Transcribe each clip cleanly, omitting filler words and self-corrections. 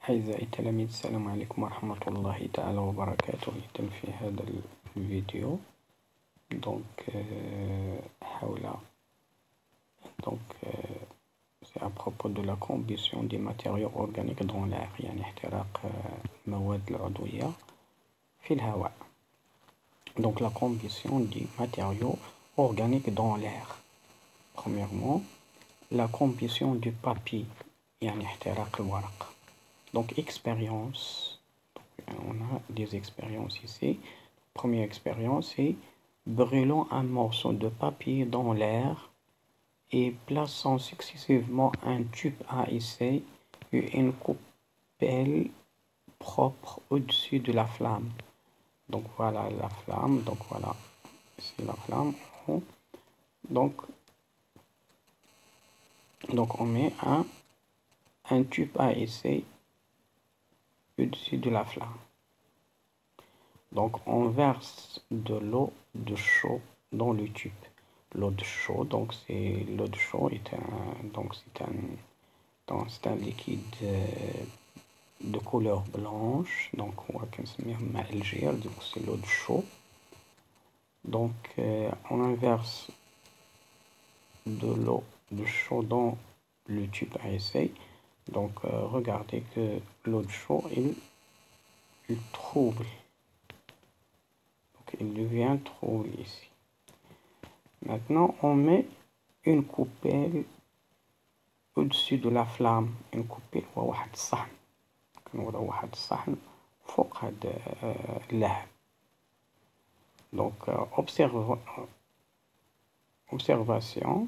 أعزائي التلاميذ، السلام عليكم ورحمة الله تعالى وبركاته. إذن في هذا الفيديو حول c'est à propos de la combustion des matériaux organiques dans l'air، يعني احتراق المواد العضوية في الهواء. Donc la combustion des matériaux organiques dans l'air. Premièrement, la combustion du papier، يعني احتراق الورق. Donc expérience, on a des expériences ici. Première expérience, c'est brûlons un morceau de papier dans l'air et plaçons successivement un tube à essai et une coupelle propre au-dessus de la flamme. Donc voilà la flamme, donc voilà, c'est la flamme. Donc on met un tube à essai au-dessus de la flamme. Donc on verse de l'eau de chaud dans le tube. L'eau de chaud, donc c'est l'eau de chaud est un liquide de couleur blanche. Donc on va donc c'est l'eau de chaud. Donc on inverse de l'eau de chaud dans le tube à essai. Donc regardez que l'eau de chaud il trouble. Donc il devient trouble ici. Maintenant on met une coupelle au-dessus de la flamme. Une coupelle واحد الصحن، كنوضعو واحد الصحن فوق هاد اللهب. Donc observation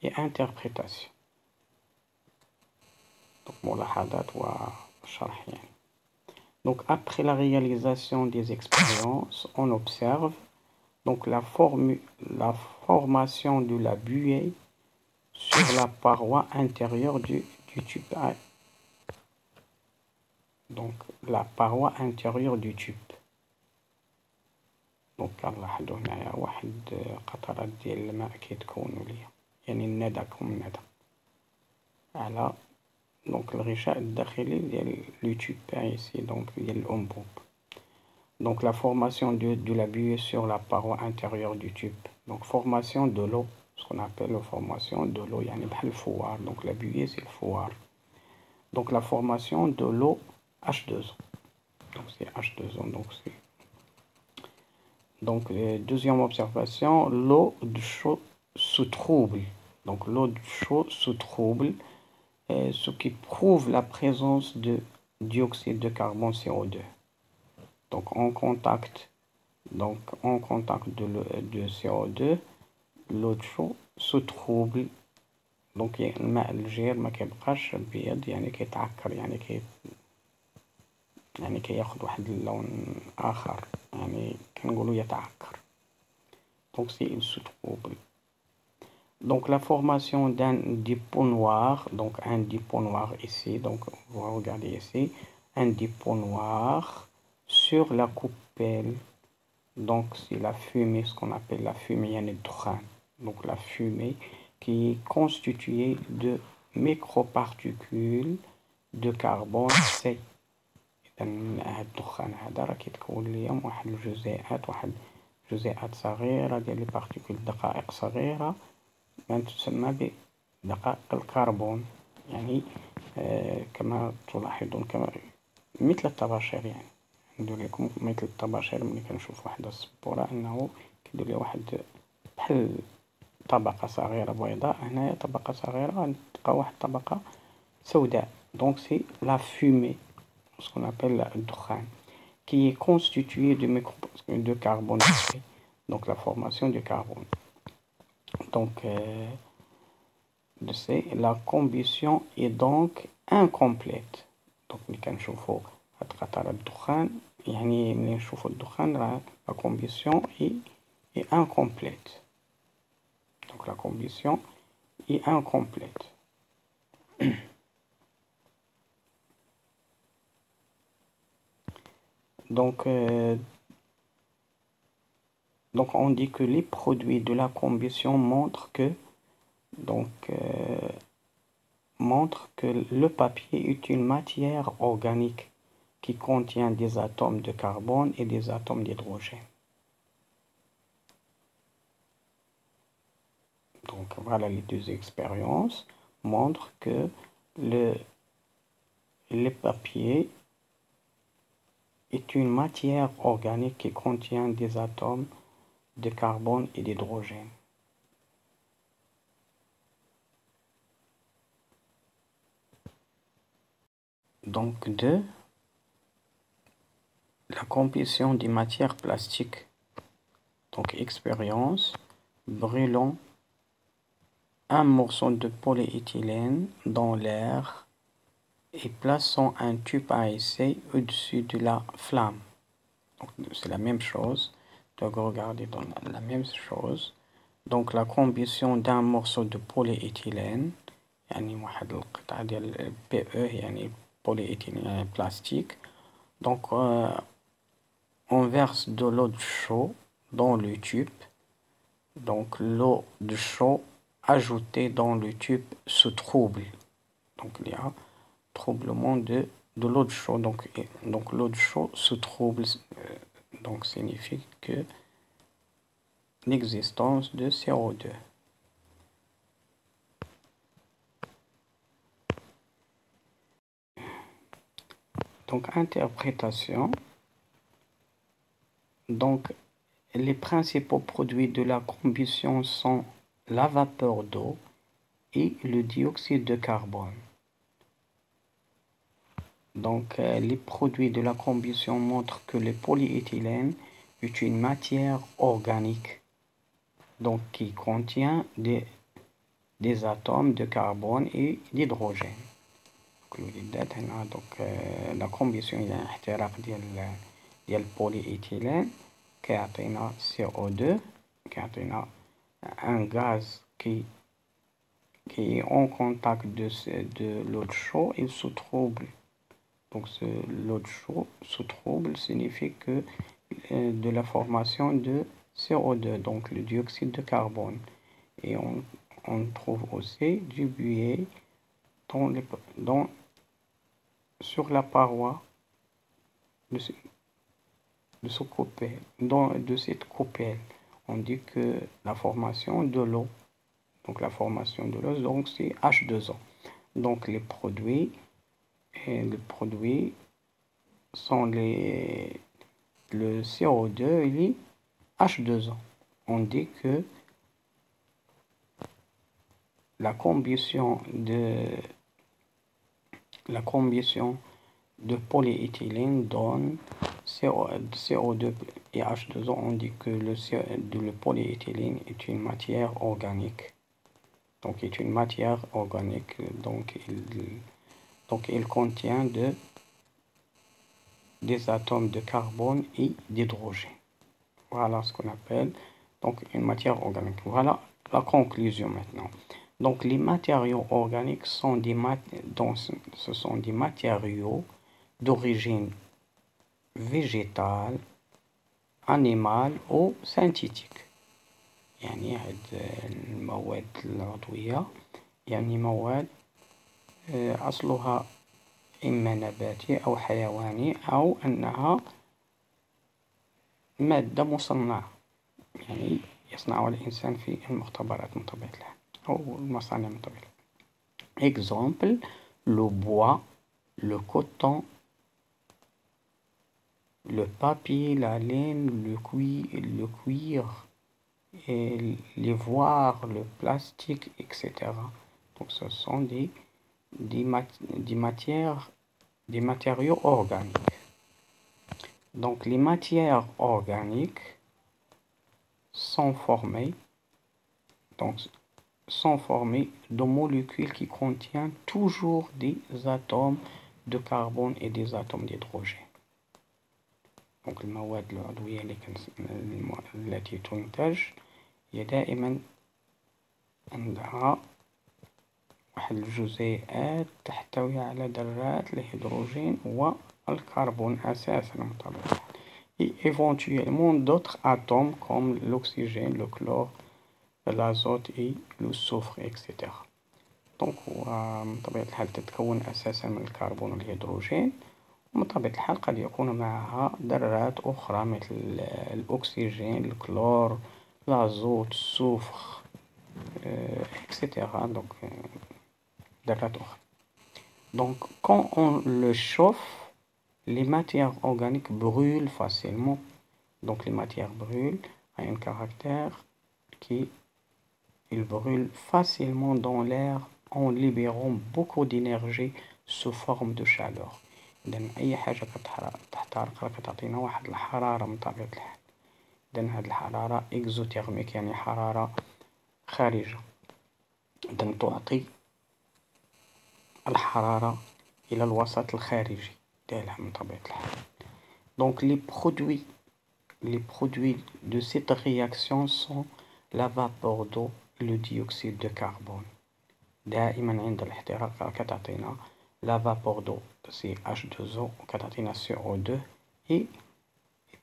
et interprétation. Donc ملاحظات وشرح يعني. Donc après la réalisation des expériences, on observe donc la formation de la buée sur la paroi intérieure du tube. Donc la paroi intérieure du tube. Donc كنلاحظوا هنايا واحد قطرات ديال الماء كيتكونوا ليا، يعني الندى كم الندى على donc الغشاء الداخلي ديال لو تيوب ici، donc ديال الأنبوب. Donc la formation de la buée sur la paroi intérieure du tube. Donc formation de l'eau, ce qu'on appelle la formation de l'eau, يعني بحال الفوار. Donc la buée c'est le fouar. Donc la formation de l'eau H2O. Donc c'est H2O. Donc deuxième observation, l'eau de chaud se trouble. Donc l'eau de chaud se trouble, ce qui prouve la présence de dioxyde de carbone CO2. Donc en contact de CO2, l'eau de chaud se trouble. Donc الماء الجير ما كيبقاش بيض، يعني كيتعكر، يعني كياخد واحد اللون آخر، يعني كنقولوا يتعكر. Donc c'est il se trouble. Donc la formation d'un dépôt noir, donc un dépôt noir ici, donc vous regardez ici, un dépôt noir sur la coupelle. Donc c'est la fumée, ce qu'on appelle la fumée, yani الدخان. Donc la fumée qui est constituée de microparticules de carbone C. هاد الدخان هذا راه كيتكون ليهم واحد الجزيئات صغيرة ديال لي بارتيكول، دقائق صغيرة تسمى بدقائق الكربون، يعني كما تلاحظون كما مثل الطباشير، يعني ندير لكم مثل الطباشير ملي كنشوف واحد السبورة انه كيدير لي واحد بحال طبقة صغيرة بيضاء، هنايا طبقة صغيرة غتلقى واحد الطبقة سوداء. Donc c'est la fumée, ce qu'on appelle le dukhan, qui est constitué de carbone. Donc la formation de carbone. Donc la combustion est donc incomplète. Donc ملي كنشوفوا هاد قطرات الدخان، يعني ملي نشوفوا الدخان راه la combustion est incomplète. Donc la combustion est incomplète. Donc on dit que les produits de la combustion montrent montre que le papier est une matière organique qui contient des atomes de carbone et des atomes d'hydrogène. Donc voilà, les deux expériences montrent que le papier est une matière organique qui contient des atomes de carbone et d'hydrogène. Donc, la composition des matières plastiques. Donc, expérience, brûlons un morceau de polyéthylène dans l'air et plaçons un tube à essai au-dessus de la flamme. C'est la même chose. Donc, regardez dans la même chose. Donc, la combustion d'un morceau de polyéthylène, يعني واحد القطعة ديال PE يعني polyéthylène plastique. Donc, on verse de l'eau de chaud dans le tube. Donc, l'eau de chaud ajoutée dans le tube se trouble. Donc, il y a troublement de l'eau de chaud. Donc l'eau de chaud se trouble. Donc, signifie que l'existence de CO2. Donc, interprétation. Donc, les principaux produits de la combustion sont la vapeur d'eau et le dioxyde de carbone. Donc, les produits de la combustion montrent que le polyéthylène est une matière organique, donc qui contient des atomes de carbone et d'hydrogène. Donc, la combustion il y a un احتراق ديال البوليéthylène كيعطينا CO2 كيعطينا un gaz qui est en contact de l'eau de chaud, il se trouble. Donc l'eau de chaud se trouble signifie que de la formation de CO2, donc le dioxyde de carbone. Et on trouve aussi du buée sur la paroi de cette coupelle. On dit que la formation de l'eau, donc la formation de l'eau, donc c'est H2O. Donc les produits sont le CO2 et H2O. On dit que la combustion de polyéthylène donne CO2 et H2O. On dit que le polyéthylène est une matière organique. Donc, est une matière organique. Donc, il contient des atomes de carbone et d'hydrogène. Voilà ce qu'on appelle donc une matière organique. Voilà la conclusion maintenant. Donc, les matériaux organiques sont ce sont des matériaux d'origine végétale, animale ou synthétique. يعني هاد المواد العضوية يعني مواد أصلها إما نباتي أو حيواني أو أنها مادة مصنعة يعني يصنعها الإنسان في المختبرات من طبيعة الحال أو المصانع من طبيعة الحال. Exemple, le bois, le coton, le papier, la laine, le cuir, et l'ivoire, le plastique, etc. Donc ce sont des matériaux organiques. Donc les matières organiques sont formées de molécules qui contiennent toujours des atomes de carbone et des atomes d'hydrogène. Donc المواد العضوية التي تنتج هي دائما عندها واحد الجزيئات تحتوي على ذرات الهيدروجين والكربون أساسا طبعا. Et éventuellement d'autres atomes comme l'oxygène, le chlore, l'azote et le soufre, etc. دونك هو من طبيعة الحال تتكون أساسا من الكربون والهيدروجين، ومن طبيعة الحال قد يكون معها ذرات أخرى مثل الأكسجين، الكلور، الأزوت، السوفر، etc. Donc, ذرات أخرى. Donc, quand on le chauffe, les matières organiques brûlent facilement. Donc, les matières brûlent à un caractère qui ils brûlent facilement dans l'air en libérant beaucoup d'énergie sous forme de chaleur. إذن أي حاجة كتحترق راه كتعطينا واحد الحرارة من طبيعة الحال. إذن هاد الحرارة إكزوتيرميك يعني حرارة خارجة. إذن تعطي الحرارة إلى الوسط الخارجي ديالها من طبيعة الحال. Donc les produits de cette réaction sont la vapeur d'eau et le dioxyde de carbone. دائما عند الاحتراق كتعطينا la vapeur d'eau c'est H2O وكتعطينا CO2 et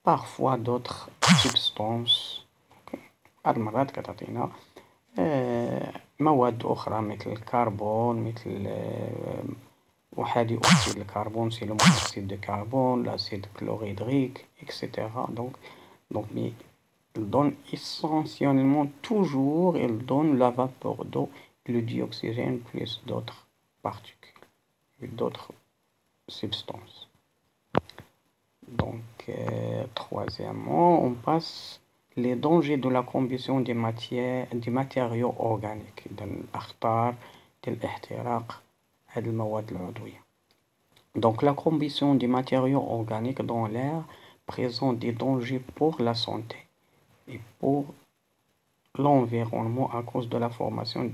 parfois d'autres substances. بعض المرات كتعطينا مواد أخرى مثل الكربون، مثل وحدي أكسيد الكربون سي لو مونوكسيد دو كربون، l'acide chlorhydrique, etc. Donc mais il donne essentiellement toujours, il donne la vapeur d'eau, le dioxygène plus d'autres particules, d'autres substances. Donc troisièmement, on passe les dangers de la combustion des matériaux organiques. الأخطار ديال الاحتراق هاد المواد العضوية. Donc la combustion des matériaux organiques dans l'air présente des dangers pour la santé et pour l'environnement à cause de la formation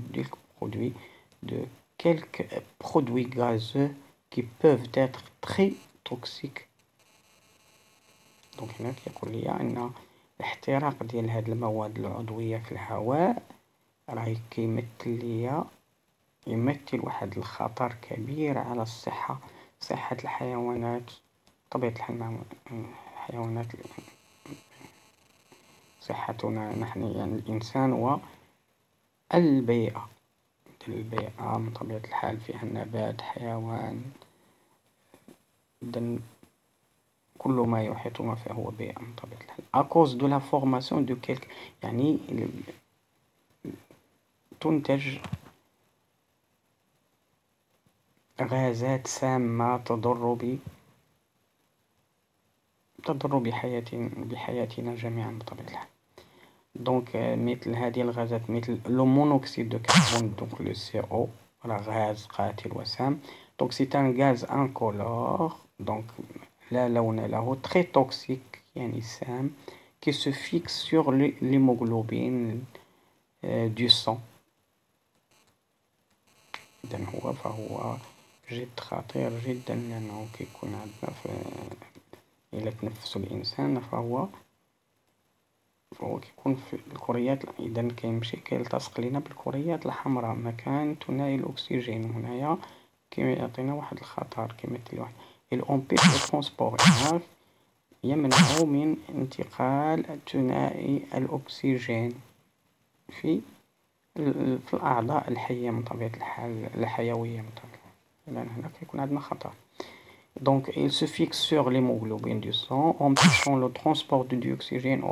de quelques produits gazeux qui peuvent être très toxiques. دونك هنا كيقول لي ان الاحتراق ديال هاد المواد العضويه في الهواء راه يمثل واحد الخطر كبير على صحه الحيوانات طبيعه الحال الحيوانات صحتنا نحن يعني الانسان والبيئه من طبيعه الحال فيها النبات حيوان كل ما يحيطنا فهو بيئة من طبيعة الحال. À cause de la formation de quelques يعني تنتج غازات سامة تضر بحياتنا جميعا بطبيعة الحال. دونك مثل هذه الغازات مثل لو مونوكسيد دو كربون دونك لو CO راه غاز قاتل وسام. دونك سي ان غاز انكولور دونك لا لون له très toxique يعني سام qui se fixe sur l'hémoglobine du sang. إذن فهو جد خطير جدا لأنه كيكون عندنا إلى تنفس الإنسان فهو كيكون في الكريات. إذن كيلتصق لنا بالكريات الحمراء مكان ثنائي الأكسجين هنايا كيعطينا واحد الخطر كيمثل واحد il empêche le transport يمنع من انتقال ثنائي الأكسجين في الأعضاء الحية من طبيعة الحال الحيوية من طبيعة الحال لأن هنا كيكون عندنا خطر. Donc il se fixe sur l'hémoglobine du sang empêchant le transport de l'oxygène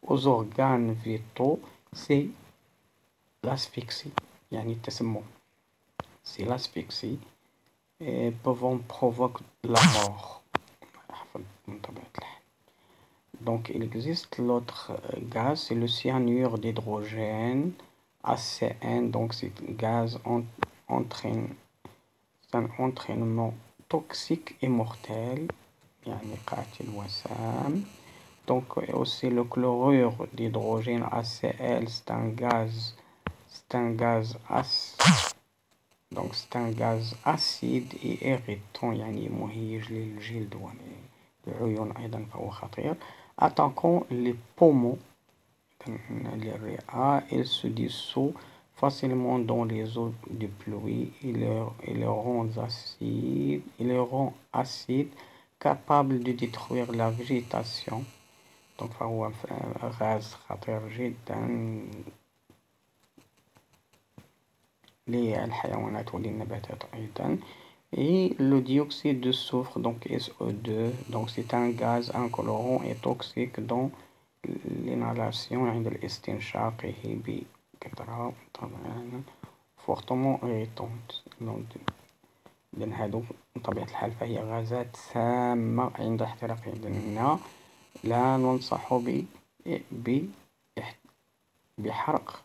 aux organes vitaux. C'est l'asphyxie يعني التسمم. C'est l'asphyxie et pouvant provoquer la mort. Donc il existe l'autre gaz, c'est le cyanure d'hydrogène, ACN, donc c'est un gaz c'est un entraînement toxique et mortel, يعني قاتل وسام. Donc aussi le chlorure d'hydrogène ACl, c'est un gaz acide et irritant يعني مهيج للجلد والعيون أيضا فهو خطير. Attaquant les poumons, les REA, il se dissout facilement dans les eaux de pluie. Il les rend acides, capables de détruire la végétation. Donc فهو غاز خطير جدا للحيوانات وللنباتات أيضا. Et le dioxyde de soufre, donc SO2, donc c'est un gaz incolorant et toxique dont l'inhalation عند الاستنشاق هي بكثرة طبعا fortement irritante. donc إذن هادو بطبيعة الحال فهي غازات سامة عند احتراق النار. لا ننصح بحرق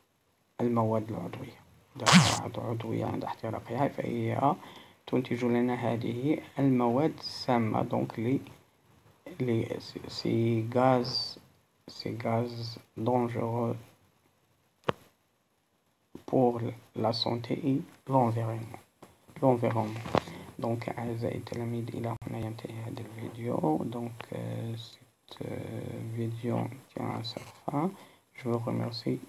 المواد العضوية. إذا كانت عضوية عند احتراقها فهي تنتج لنا هذه المواد السامة. donc ces gaz dangereux pour la santé et l'environnement. donc أعزائي التلاميذ إلى هنا ينتهي هذا الفيديو. donc cette vidéo tient à sa fin. Je vous remercie.